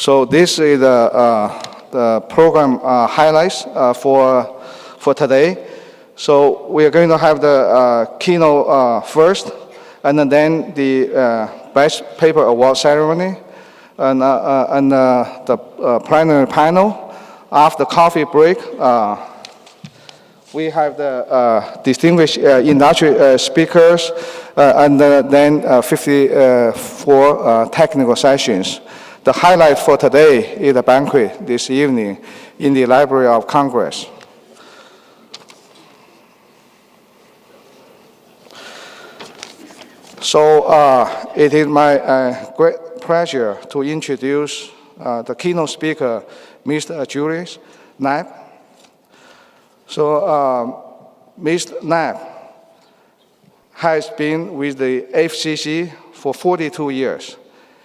So this is the program highlights for today. So we are going to have the keynote first, and then the Best Paper Award ceremony, and the plenary panel. After coffee break, we have the distinguished industry speakers, and then 54 technical sessions. The highlight for today is the banquet this evening in the Library of Congress. So it is my great pleasure to introduce the keynote speaker, Mr. Julius Knapp. So Mr. Knapp has been with the FCC for 42 years.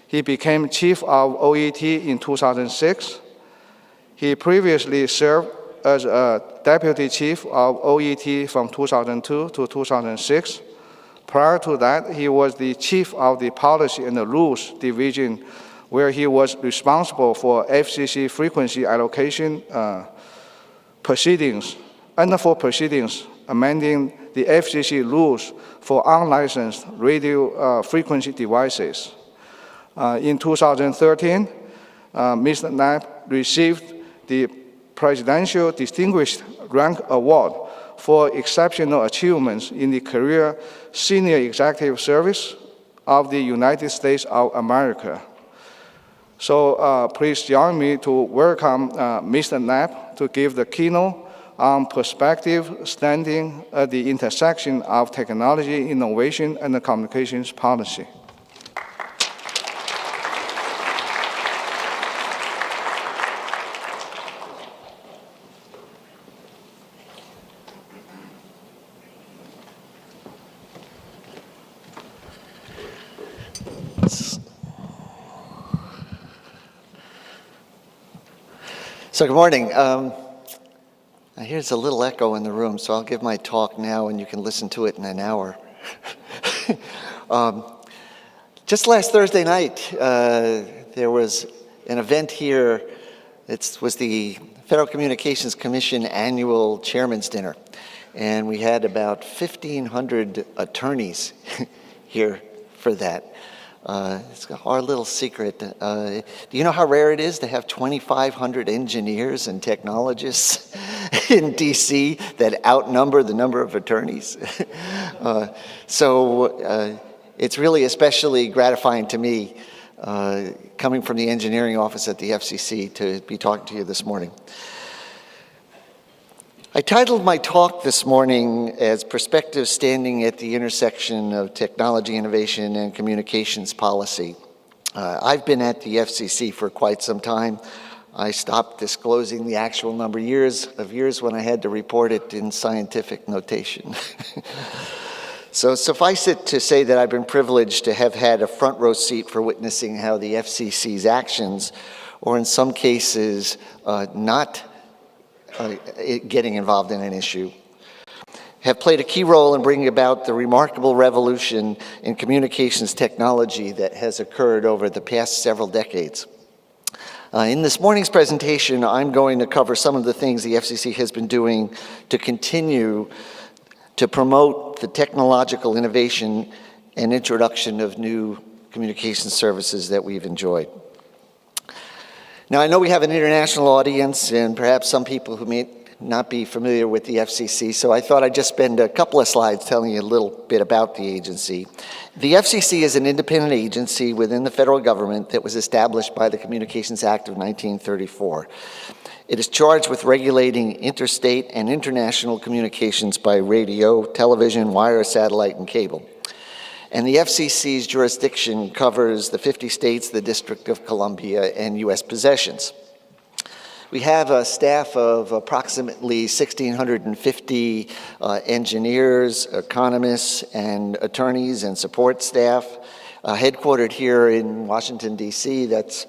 He became chief of OET in 2006. He previously served as a deputy chief of OET from 2002 to 2006. Prior to that, he was the chief of the Policy and the Rules Division, where he was responsible for FCC frequency allocation proceedings, and for proceedings amending the FCC rules for unlicensed radio frequency devices. In 2013, Mr. Knapp received the Presidential Distinguished Rank Award for exceptional achievements in the career senior executive service of the United States of America. So please join me to welcome Mr. Knapp to give the keynote on perspective standing at the intersection of technology, innovation, and communications policy. So good morning. I hear there's a little echo in the room, so I'll give my talk now and you can listen to it in an hour. Just last Thursday night, there was an event here. It was the Federal Communications Commission annual chairman's dinner. And we had about 1,500 attorneys here for that. It's our little secret. Do you know how rare it is to have 2,500 engineers and technologists in DC that outnumber the number of attorneys? So it's really especially gratifying to me, coming from the engineering office at the FCC, to be talking to you this morning. I titled my talk this morning as Perspectives Standing at the Intersection of Technology, Innovation, and Communications Policy. I've been at the FCC for quite some time. I stopped disclosing the actual number of years when I had to report it in scientific notation. So suffice it to say that I've been privileged to have had a front row seat for witnessing how the FCC's actions, or in some cases not getting involved in an issue, have played a key role in bringing about the remarkable revolution in communications technology that has occurred over the past several decades. In this morning's presentation, I'm going to cover some of the things the FCC has been doing to continue to promote the technological innovation and introduction of new communication services that we've enjoyed. Now, I know we have an international audience and perhaps some people who may not be familiar with the FCC, so I thought I'd just spend a couple of slides telling you a little bit about the agency. The FCC is an independent agency within the federal government that was established by the Communications Act of 1934. It is charged with regulating interstate and international communications by radio, television, wire, satellite, and cable. And the FCC's jurisdiction covers the 50 states, the District of Columbia, and U.S. possessions. We have a staff of approximately 1,650 engineers, economists, and attorneys and support staff, headquartered here in Washington, D.C. That's,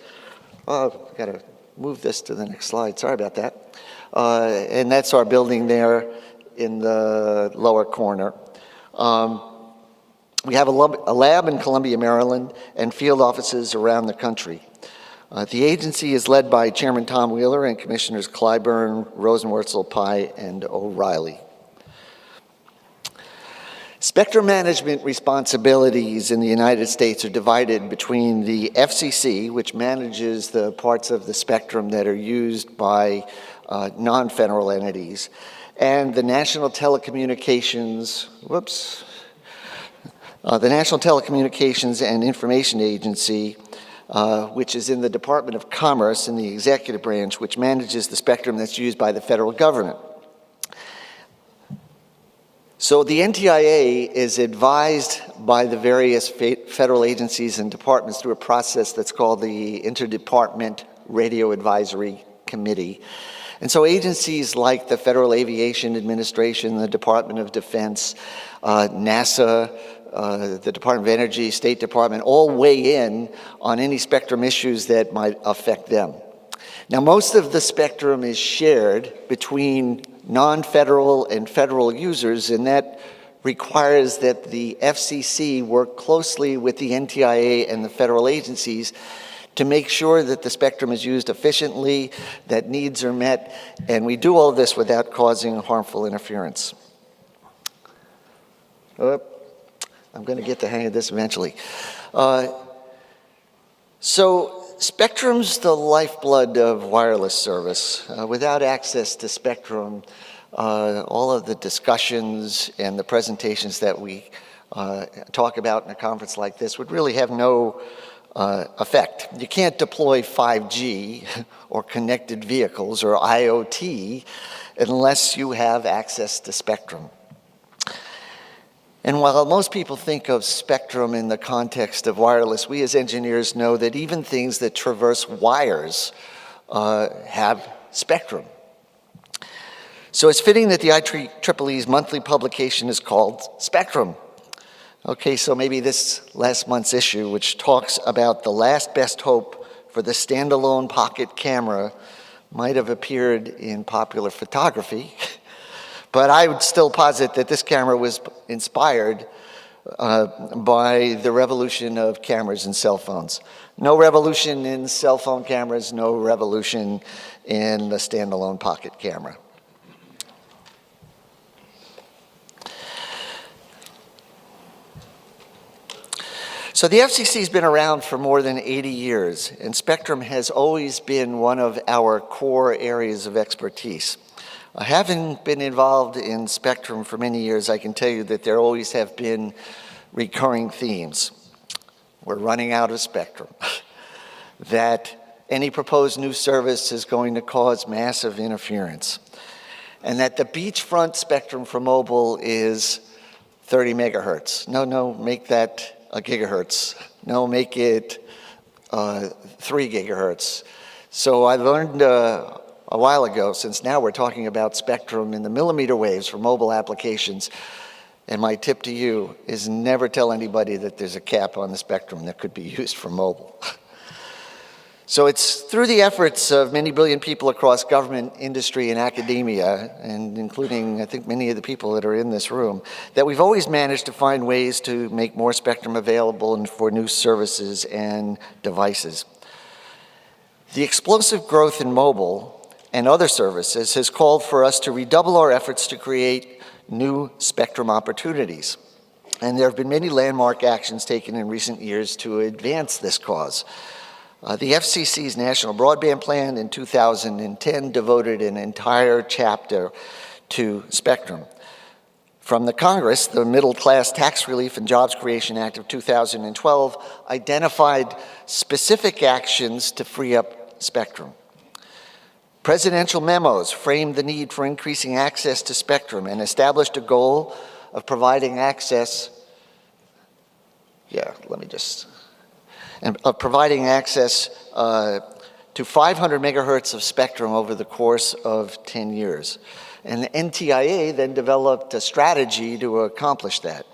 I've got to move this to the next slide. Sorry about that. And that's our building there in the lower corner. We have a lab in Columbia, Maryland, and field offices around the country. The agency is led by Chairman Tom Wheeler and Commissioners Clyburn, Rosenworcel, Pai, and O'Reilly. Spectrum management responsibilities in the United States are divided between the FCC, which manages the parts of the spectrum that are used by non-federal entities, and the National Telecommunications, the National Telecommunications and Information Agency, which is in the Department of Commerce in the executive branch, which manages the spectrum that's used by the federal government. So the NTIA is advised by the various federal agencies and departments through a process that's called the Interdepartment Radio Advisory Committee. And so agencies like the Federal Aviation Administration, the Department of Defense, NASA, the Department of Energy, State Department, all weigh in on any spectrum issues that might affect them. Now, most of the spectrum is shared between non-federal and federal users, and that requires that the FCC work closely with the NTIA and the federal agencies to make sure that the spectrum is used efficiently, that needs are met, and we do all of this without causing harmful interference. I'm going to get the hang of this eventually. So spectrum's the lifeblood of wireless service. Without access to spectrum, all of the discussions and the presentations that we talk about in a conference like this would really have no effect. You can't deploy 5G or connected vehicles or IoT unless you have access to spectrum. And while most people think of spectrum in the context of wireless, we as engineers know that even things that traverse wires have spectrum. So it's fitting that the IEEE's monthly publication is called Spectrum. Okay, so maybe this last month's issue, which talks about the last best hope for the standalone pocket camera, might have appeared in Popular Photography. But I would still posit that this camera was inspired by the revolution of cameras and cell phones. No revolution in cell phone cameras, no revolution in the standalone pocket camera. So the FCC has been around for more than 80 years, and spectrum has always been one of our core areas of expertise. Having been involved in spectrum for many years, I can tell you that there always have been recurring themes. We're running out of spectrum. That any proposed new service is going to cause massive interference. And that the beachfront spectrum for mobile is 30 megahertz. No, make that a gigahertz. No, make it 3 gigahertz. So I learned a while ago, since now we're talking about spectrum in the millimeter waves for mobile applications, and my tip to you is never tell anybody that there's a cap on the spectrum that could be used for mobile. So it's through the efforts of many brilliant people across government, industry, and academia, and including, I think, many of the people that are in this room, that we've always managed to find ways to make more spectrum available and for new services and devices. The explosive growth in mobile and other services has called for us to redouble our efforts to create new spectrum opportunities. And there have been many landmark actions taken in recent years to advance this cause. The FCC's National Broadband Plan in 2010 devoted an entire chapter to spectrum. From the Congress, the Middle Class Tax Relief and Jobs Creation Act of 2012 identified specific actions to free up spectrum. Presidential memos framed the need for increasing access to spectrum and established a goal of providing access, to 500 megahertz of spectrum over the course of 10 years. And the NTIA then developed a strategy to accomplish that.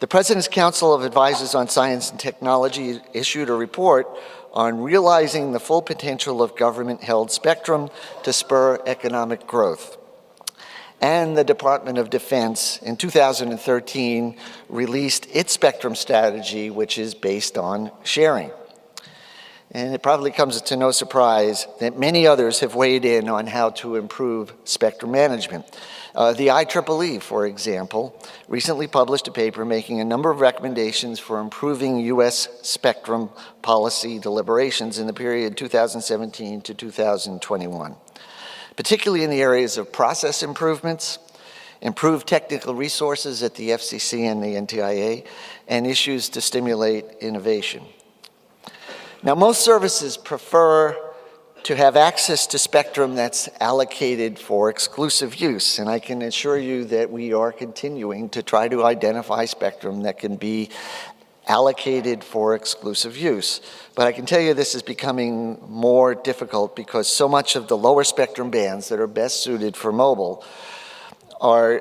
The President's Council of Advisors on Science and Technology issued a report on realizing the full potential of government-held spectrum to spur economic growth. And the Department of Defense in 2013 released its spectrum strategy, which is based on sharing. And it probably comes to no surprise that many others have weighed in on how to improve spectrum management. The IEEE, for example, recently published a paper making a number of recommendations for improving U.S. spectrum policy deliberations in the period 2017 to 2021, particularly in the areas of process improvements, improved technical resources at the FCC and the NTIA, and issues to stimulate innovation. Now, most services prefer to have access to spectrum that's allocated for exclusive use, and I can assure you that we are continuing to try to identify spectrum that can be allocated for exclusive use. But I can tell you this is becoming more difficult because so much of the lower spectrum bands that are best suited for mobile are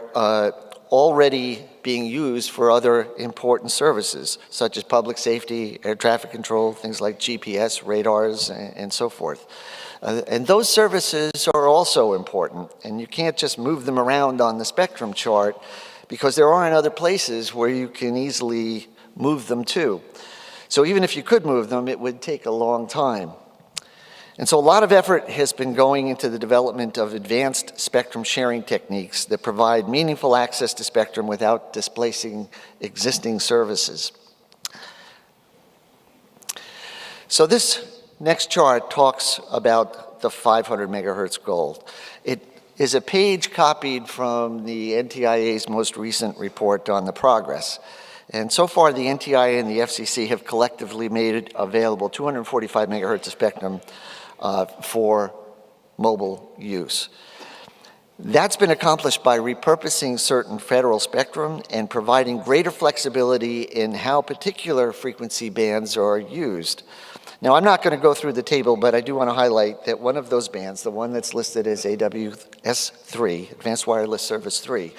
already being used for other important services, such as public safety, air traffic control, things like GPS, radars, and so forth. And those services are also important, and you can't just move them around on the spectrum chart because there aren't other places where you can easily move them to. So even if you could move them, it would take a long time. And so a lot of effort has been going into the development of advanced spectrum sharing techniques that provide meaningful access to spectrum without displacing existing services. So this next chart talks about the 500 megahertz goal. It is a page copied from the NTIA's most recent report on the progress. And so far, the NTIA and the FCC have collectively made available 245 megahertz of spectrum for mobile use. That's been accomplished by repurposing certain federal spectrum and providing greater flexibility in how particular frequency bands are used. Now, I'm not going to go through the table, but I do want to highlight that one of those bands, the one that's listed as AWS-3, Advanced Wireless Service 3,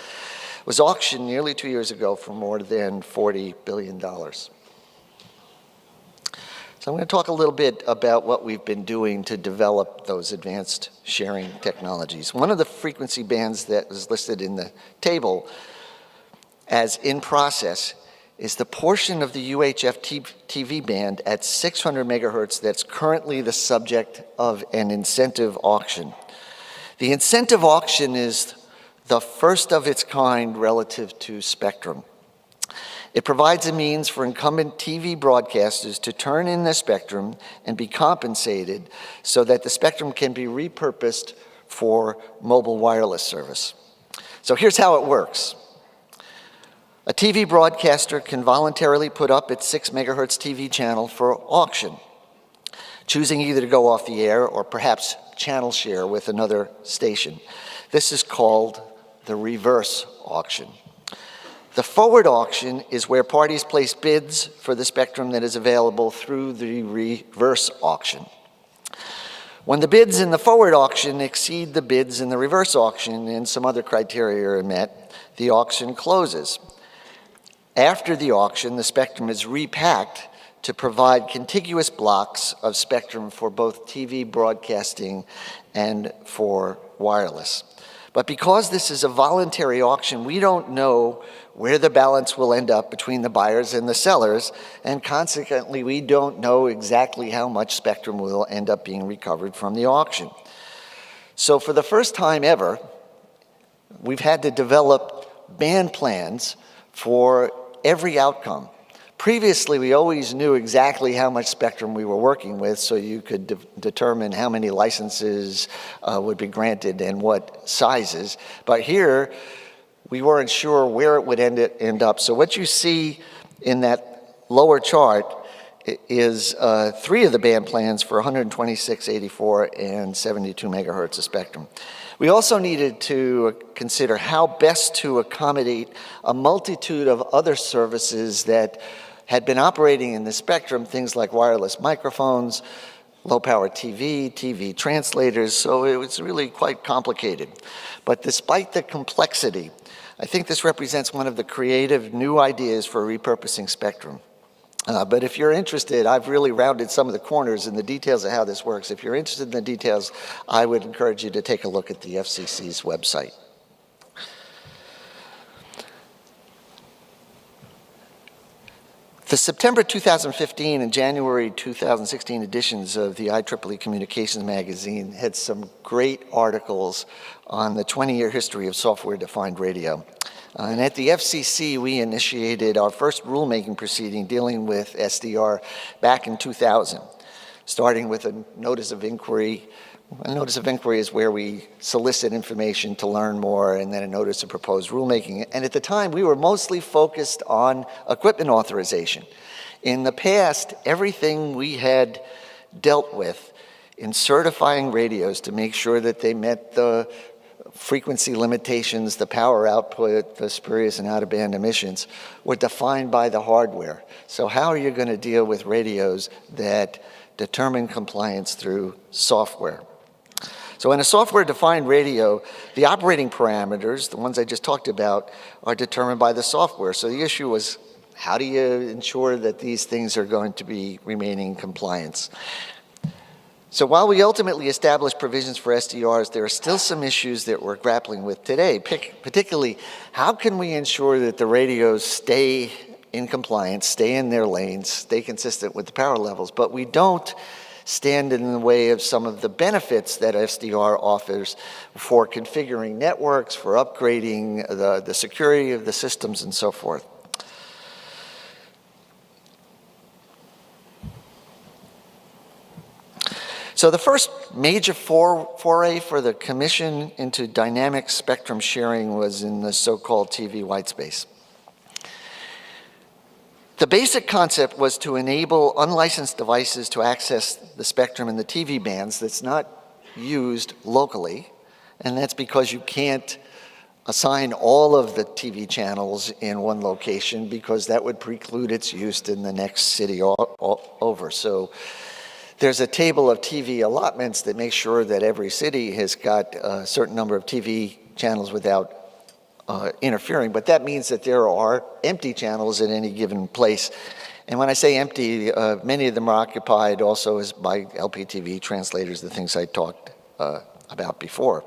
was auctioned nearly 2 years ago for more than $40 billion. So I'm going to talk a little bit about what we've been doing to develop those advanced sharing technologies. One of the frequency bands that was listed in the table as in process is the portion of the UHF TV band at 600 megahertz that's currently the subject of an incentive auction. The incentive auction is the first of its kind relative to spectrum. It provides a means for incumbent TV broadcasters to turn in the spectrum and be compensated so that the spectrum can be repurposed for mobile wireless service. So here's how it works. A TV broadcaster can voluntarily put up its 6 megahertz TV channel for auction, choosing either to go off the air or perhaps channel share with another station. This is called the reverse auction. The forward auction is where parties place bids for the spectrum that is available through the reverse auction. When the bids in the forward auction exceed the bids in the reverse auction and some other criteria are met, the auction closes. After the auction, the spectrum is repacked to provide contiguous blocks of spectrum for both TV broadcasting and for wireless. But because this is a voluntary auction, we don't know where the balance will end up between the buyers and the sellers, and consequently, we don't know exactly how much spectrum will end up being recovered from the auction. So for the first time ever, we've had to develop band plans for every outcome. Previously, we always knew exactly how much spectrum we were working with, so you could determine how many licenses would be granted and what sizes. But here, we weren't sure where it would end up. So what you see in that lower chart is 3 of the band plans for 126, 84, and 72 megahertz of spectrum. We also needed to consider how best to accommodate a multitude of other services that had been operating in the spectrum, things like wireless microphones, low-power TV, TV translators, so it was really quite complicated. But despite the complexity, I think this represents one of the creative new ideas for repurposing spectrum. But if you're interested, I've really rounded some of the corners in the details of how this works. If you're interested in the details, I would encourage you to take a look at the FCC's website. The September 2015 and January 2016 editions of the IEEE Communications magazine had some great articles on the 20-year history of software-defined radio. And at the FCC, we initiated our first rulemaking proceeding dealing with SDR back in 2000, starting with a notice of inquiry. A notice of inquiry is where we solicit information to learn more, and then a notice of proposed rulemaking. And at the time, we were mostly focused on equipment authorization. In the past, everything we had dealt with in certifying radios to make sure that they met the frequency limitations, the power output, the spurious and out-of-band emissions, were defined by the hardware. So how are you going to deal with radios that determine compliance through software? So in a software-defined radio, the operating parameters, the ones I just talked about, are determined by the software. So the issue was, how do you ensure that these things are going to be remaining in compliance? So while we ultimately established provisions for SDRs, there are still some issues that we're grappling with today, particularly how can we ensure that the radios stay in compliance, stay in their lanes, stay consistent with the power levels, but we don't stand in the way of some of the benefits that SDR offers for configuring networks, for upgrading the security of the systems, and so forth. So the first major foray for the Commission into dynamic spectrum sharing was in the so-called TV white space. The basic concept was to enable unlicensed devices to access the spectrum in the TV bands that's not used locally, and that's because you can't assign all of the TV channels in one location because that would preclude its use in the next city over. So there's a table of TV allotments that makes sure that every city has got a certain number of TV channels without interfering, but that means that there are empty channels at any given place. And when I say empty, many of them are occupied also by LPTV translators, the things I talked about before.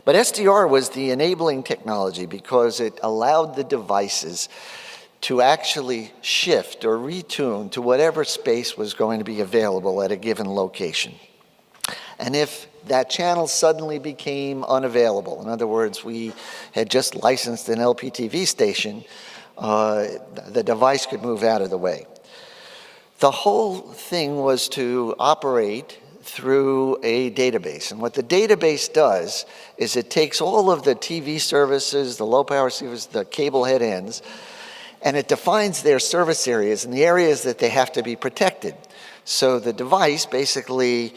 But SDR was the enabling technology because it allowed the devices to actually shift or retune to whatever space was going to be available at a given location. And if that channel suddenly became unavailable, in other words, we had just licensed an LPTV station, the device could move out of the way. The whole thing was to operate through a database. And what the database does is it takes all of the TV services, the low power services, the cable head ends, and it defines their service areas and the areas that they have to be protected. So the device basically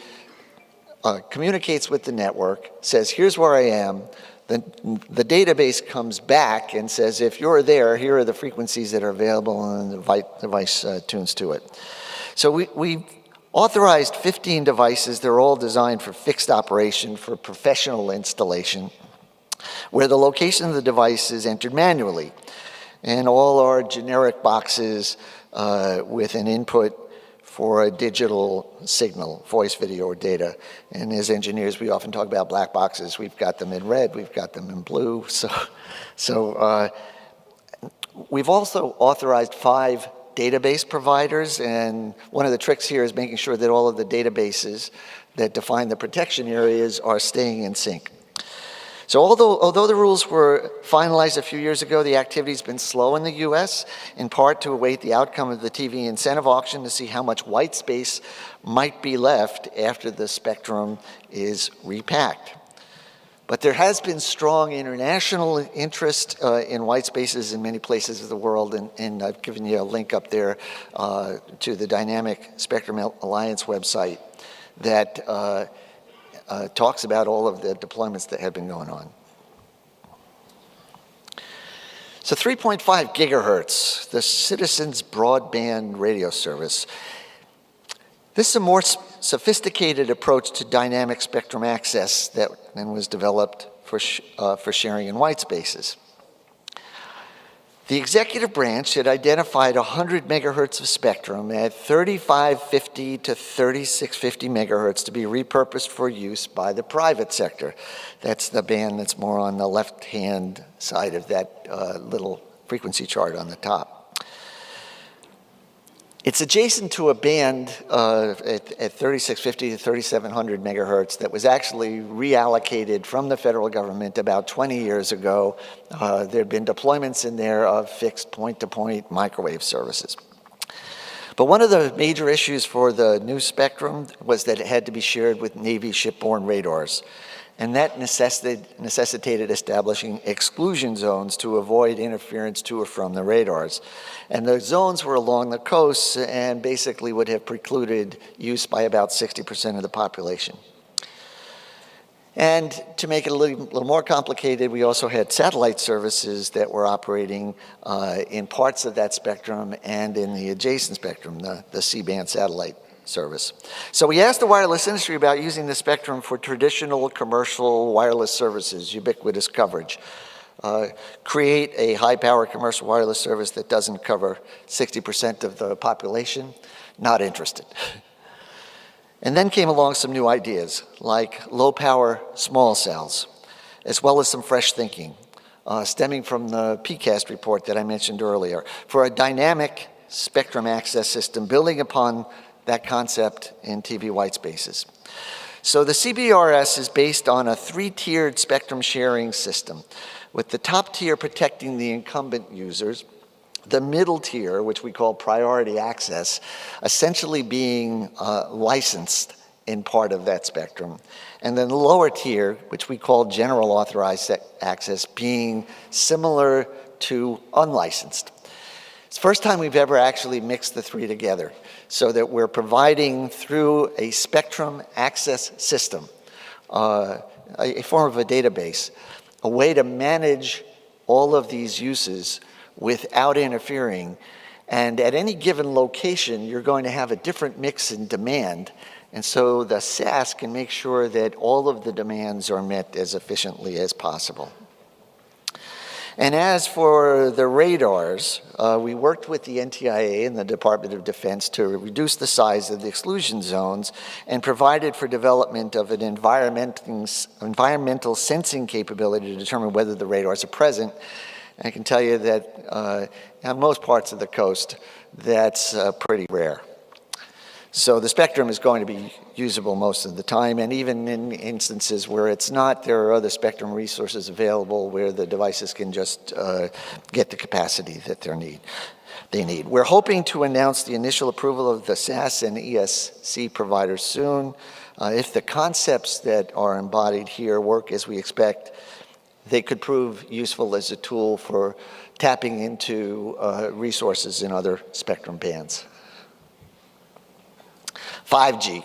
communicates with the network, says, here's where I am. The database comes back and says, if you're there, here are the frequencies that are available, and the device tunes to it. So we authorized 15 devices. They're all designed for fixed operation, for professional installation, where the location of the device is entered manually. And all are generic boxes with an input for a digital signal, voice, video, or data. And as engineers, we often talk about black boxes. We've got them in red, we've got them in blue. So we've also authorized 5 database providers, and one of the tricks here is making sure that all of the databases that define the protection areas are staying in sync. So although the rules were finalized a few years ago, the activity's been slow in the US, in part to await the outcome of the TV incentive auction to see how much white space might be left after the spectrum is repacked. But there has been strong international interest in white spaces in many places of the world, and I've given you a link up there to the Dynamic Spectrum Alliance website that talks about all of the deployments that have been going on. So 3.5 gigahertz, the Citizens Broadband Radio Service. This is a more sophisticated approach to dynamic spectrum access that then was developed for sharing in white spaces. The executive branch had identified 100 megahertz of spectrum at 3550 to 3650 megahertz to be repurposed for use by the private sector. That's the band that's more on the left-hand side of that little frequency chart on the top. It's adjacent to a band at 3650 to 3700 megahertz that was actually reallocated from the federal government about 20 years ago. There had been deployments in there of fixed point-to-point microwave services. But one of the major issues for the new spectrum was that it had to be shared with Navy shipborne radars. And that necessitated establishing exclusion zones to avoid interference to or from the radars. And the zones were along the coasts and basically would have precluded use by about 60% of the population. And to make it a little more complicated, we also had satellite services that were operating in parts of that spectrum and in the adjacent spectrum, the C-band satellite service. So we asked the wireless industry about using the spectrum for traditional commercial wireless services, ubiquitous coverage. Create a high-power commercial wireless service that doesn't cover 60% of the population, not interested. And then came along some new ideas, like low-power small cells, as well as some fresh thinking, stemming from the PCAST report that I mentioned earlier, for a dynamic spectrum access system building upon that concept in TV white spaces. So the CBRS is based on a three-tiered spectrum sharing system, with the top tier protecting the incumbent users, the middle tier, which we call priority access, essentially being licensed in part of that spectrum, and then the lower tier, which we call general authorized access, being similar to unlicensed. It's the first time we've ever actually mixed the three together, so that we're providing through a spectrum access system, a form of a database, a way to manage all of these uses without interfering. And at any given location, you're going to have a different mix in demand. And so the SAS can make sure that all of the demands are met as efficiently as possible. And as for the radars, we worked with the NTIA and the Department of Defense to reduce the size of the exclusion zones and provided for development of an environmental sensing capability to determine whether the radars are present. And I can tell you that on most parts of the coast, that's pretty rare. So the spectrum is going to be usable most of the time, and even in instances where it's not, there are other spectrum resources available where the devices can just get the capacity that they need. We're hoping to announce the initial approval of the SAS and ESC providers soon. If the concepts that are embodied here work as we expect, they could prove useful as a tool for tapping into resources in other spectrum bands. 5G.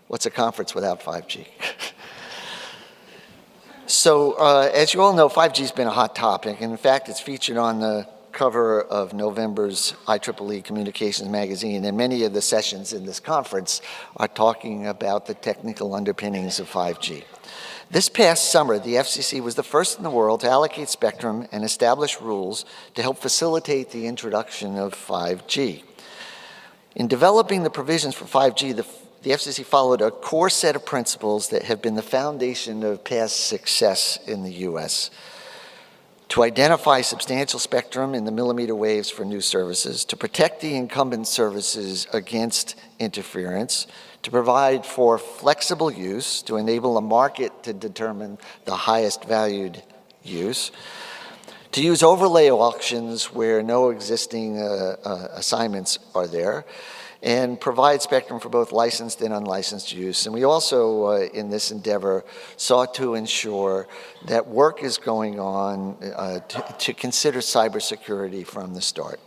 What's a conference without 5G? So as you all know, 5G has been a hot topic. And in fact, it's featured on the cover of November's IEEE Communications magazine. And many of the sessions in this conference are talking about the technical underpinnings of 5G. This past summer, the FCC was the first in the world to allocate spectrum and establish rules to help facilitate the introduction of 5G. In developing the provisions for 5G, the FCC followed a core set of principles that have been the foundation of past success in the US. To identify substantial spectrum in the millimeter waves for new services, to protect the incumbent services against interference, to provide for flexible use, to enable a market to determine the highest valued use, to use overlay auctions where no existing assignments are there, and provide spectrum for both licensed and unlicensed use. And we also, in this endeavor, sought to ensure that work is going on to consider cybersecurity from the start.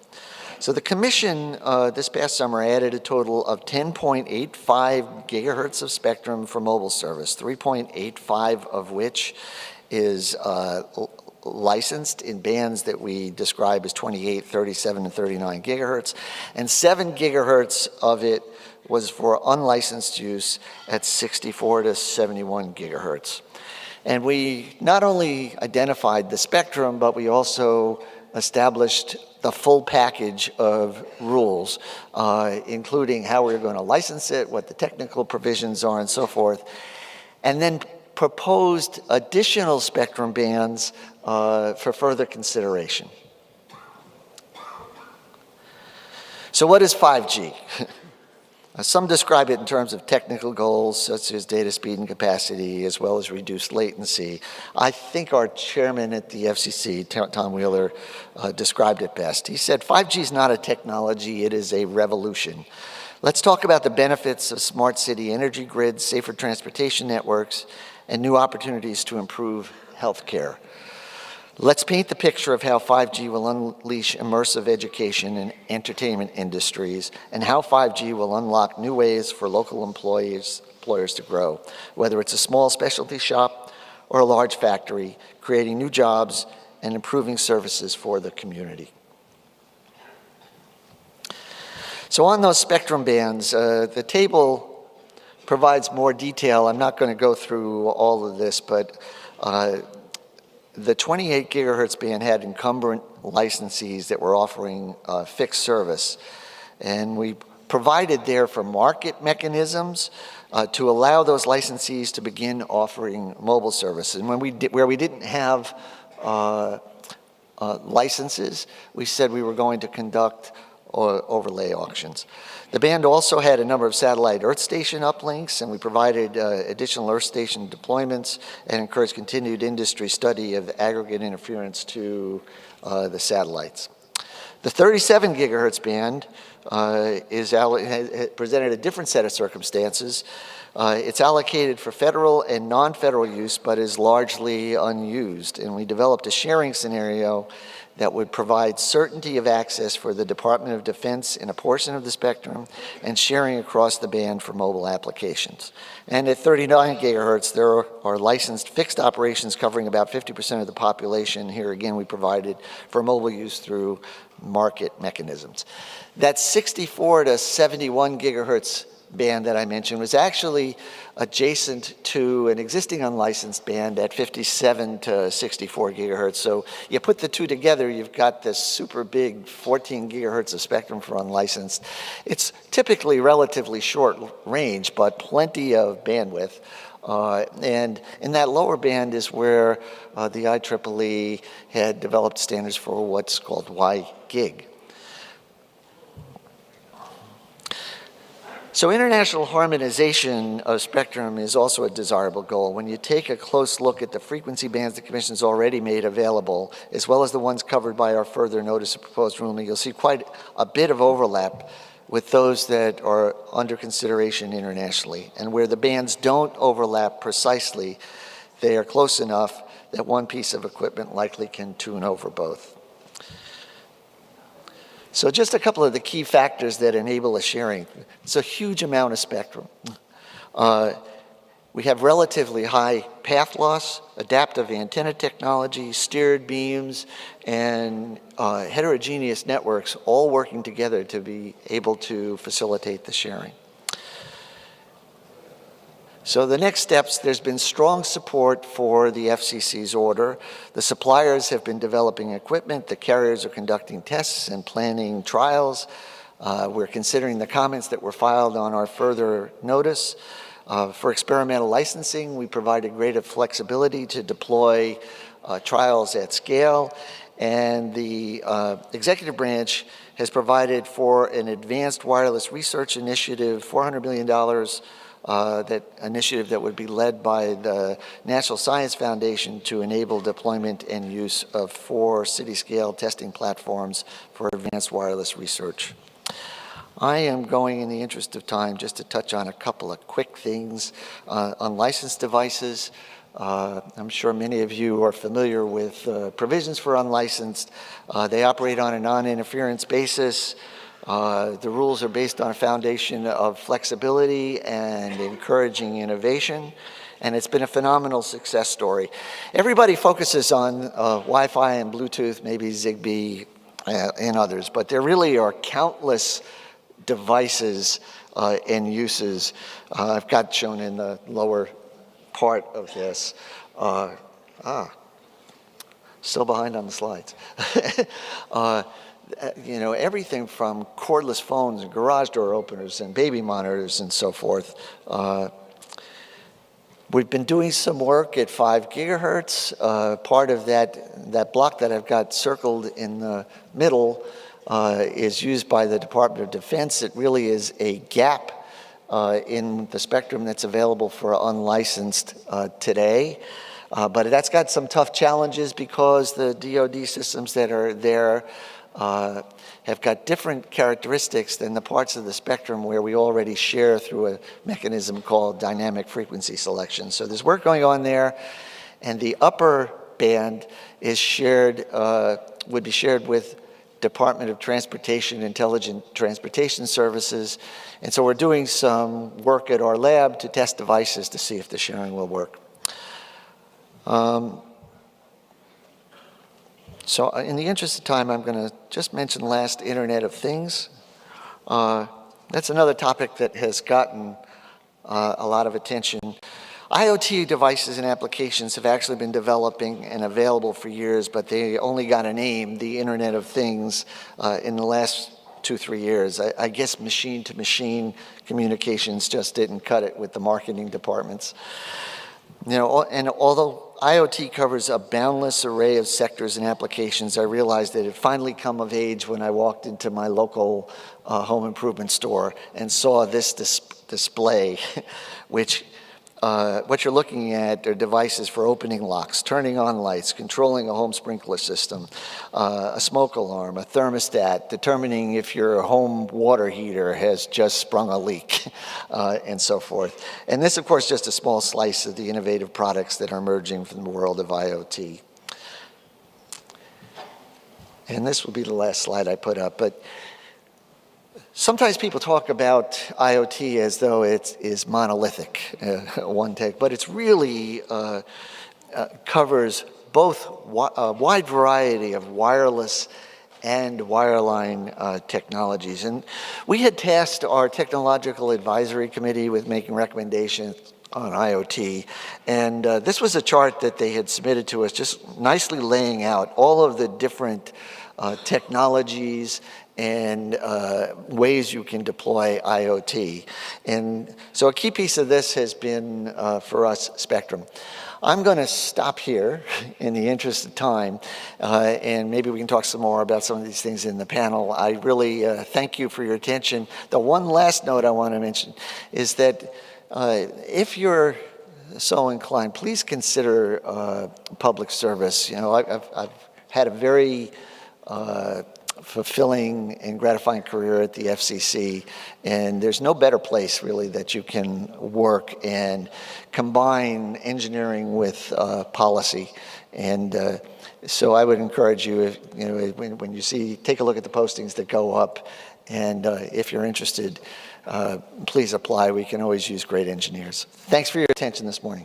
So the Commission this past summer added a total of 10.85 gigahertz of spectrum for mobile service, 3.85 of which is licensed in bands that we describe as 28, 37, and 39 gigahertz, and 7 gigahertz of it was for unlicensed use at 64 to 71 gigahertz. And we not only identified the spectrum, but we also established the full package of rules, including how we're going to license it, what the technical provisions are, and so forth, and then proposed additional spectrum bands for further consideration. So what is 5G? Some describe it in terms of technical goals, such as data speed and capacity, as well as reduced latency. I think our chairman at the FCC, Tom Wheeler, described it best. He said, 5G is not a technology, it is a revolution. Let's talk about the benefits of smart city energy grids, safer transportation networks, and new opportunities to improve healthcare. Let's paint the picture of how 5G will unleash immersive education and entertainment industries, and how 5G will unlock new ways for local employers to grow, whether it's a small specialty shop or a large factory, creating new jobs and improving services for the community. So on those spectrum bands, the table provides more detail. I'm not going to go through all of this, but the 28 gigahertz band had incumbent licensees that were offering fixed service. And we provided there for market mechanisms to allow those licensees to begin offering mobile service. And where we didn't have licenses, we said we were going to conduct overlay auctions. The band also had a number of satellite Earth station uplinks, and we provided additional Earth station deployments and encouraged continued industry study of aggregate interference to the satellites. The 37 gigahertz band has presented a different set of circumstances. It's allocated for federal and non-federal use, but is largely unused. And we developed a sharing scenario that would provide certainty of access for the Department of Defense in a portion of the spectrum and sharing across the band for mobile applications. And at 39 gigahertz, there are licensed fixed operations covering about 50% of the population. Here again, we provided for mobile use through market mechanisms. That 64 to 71 gigahertz band that I mentioned was actually adjacent to an existing unlicensed band at 57 to 64 gigahertz. So you put the two together, you've got this super big 14 gigahertz of spectrum for unlicensed. It's typically relatively short range, but plenty of bandwidth. And in that lower band is where the IEEE had developed standards for what's called WiGig. So international harmonization of spectrum is also a desirable goal. When you take a close look at the frequency bands the Commission's already made available, as well as the ones covered by our further notice of proposed ruling, you'll see quite a bit of overlap with those that are under consideration internationally. And where the bands don't overlap precisely, they are close enough that one piece of equipment likely can tune over both. So just a couple of the key factors that enable a sharing. It's a huge amount of spectrum. We have relatively high path loss, adaptive antenna technology, steered beams, and heterogeneous networks all working together to be able to facilitate the sharing. So the next steps, there's been strong support for the FCC's order. The suppliers have been developing equipment. The carriers are conducting tests and planning trials. We're considering the comments that were filed on our further notice. For experimental licensing, we provided greater flexibility to deploy trials at scale. And the executive branch has provided for an advanced wireless research initiative, $400 million, that initiative that would be led by the National Science Foundation to enable deployment and use of 4 city-scale testing platforms for advanced wireless research. I am going, in the interest of time, just to touch on a couple of quick things. Unlicensed devices. I'm sure many of you are familiar with provisions for unlicensed. They operate on a non-interference basis. The rules are based on a foundation of flexibility and encouraging innovation, and it's been a phenomenal success story. Everybody focuses on Wi-Fi and Bluetooth, maybe Zigbee and others, but there really are countless devices and uses. I've got shown in the lower part of this. Still behind on the slides. You know, everything from cordless phones and garage door openers and baby monitors and so forth. We've been doing some work at 5 gigahertz. Part of that block that I've got circled in the middle is used by the Department of Defense. It really is a gap in the spectrum that's available for unlicensed today. But that's got some tough challenges because the DoD systems that are there have got different characteristics than the parts of the spectrum where we already share through a mechanism called dynamic frequency selection. So there's work going on there, and the upper band is shared, would be shared with Department of Transportation, Intelligent Transportation Services. And so we're doing some work at our lab to test devices to see if the sharing will work. So in the interest of time, I'm going to just mention last Internet of Things. That's another topic that has gotten a lot of attention. IoT devices and applications have actually been developing and available for years, but they only got a name, the Internet of Things, in the last 2-3 years. I guess machine-to-machine communications just didn't cut it with the marketing departments. You know, and although IoT covers a boundless array of sectors and applications, I realized that it finally come of age when I walked into my local home improvement store and saw this display, which what you're looking at are devices for opening locks, turning on lights, controlling a home sprinkler system, a smoke alarm, a thermostat, determining if your home water heater has just sprung a leak, and so forth. And this, of course, just a small slice of the innovative products that are emerging from the world of IoT. And this will be the last slide I put up, but sometimes people talk about IoT as though it is monolithic, one take, but it's really covers both a wide variety of wireless and wireline technologies. And we had tasked our Technological Advisory Committee with making recommendations on IoT. And this was a chart that they had submitted to us, just nicely laying out all of the different technologies and ways you can deploy IoT. And so a key piece of this has been, for us, Spectrum. I'm going to stop here in the interest of time, and maybe we can talk some more about some of these things in the panel. I really thank you for your attention. The one last note I want to mention is that if you're so inclined, please consider public service. You know, I've had a very fulfilling and gratifying career at the FCC, and there's no better place really that you can work and combine engineering with policy. And so I would encourage you, if, you know, when you see, take a look at the postings that go up, and if you're interested, please apply. We can always use great engineers. Thanks for your attention this morning.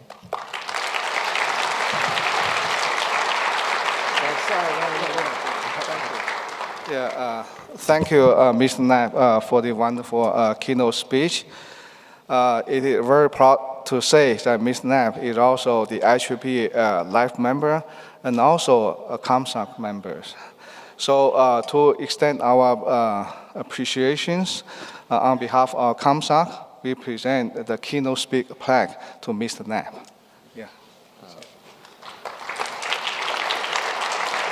Yeah, thank you, Mr. Knapp, for the wonderful keynote speech. It is very proud to say that Mr. Knapp is also the IEEE Life member and also a ComSoc member. So to extend our appreciations on behalf of ComSoc, we present the keynote speaker plaque to Mr. Knapp.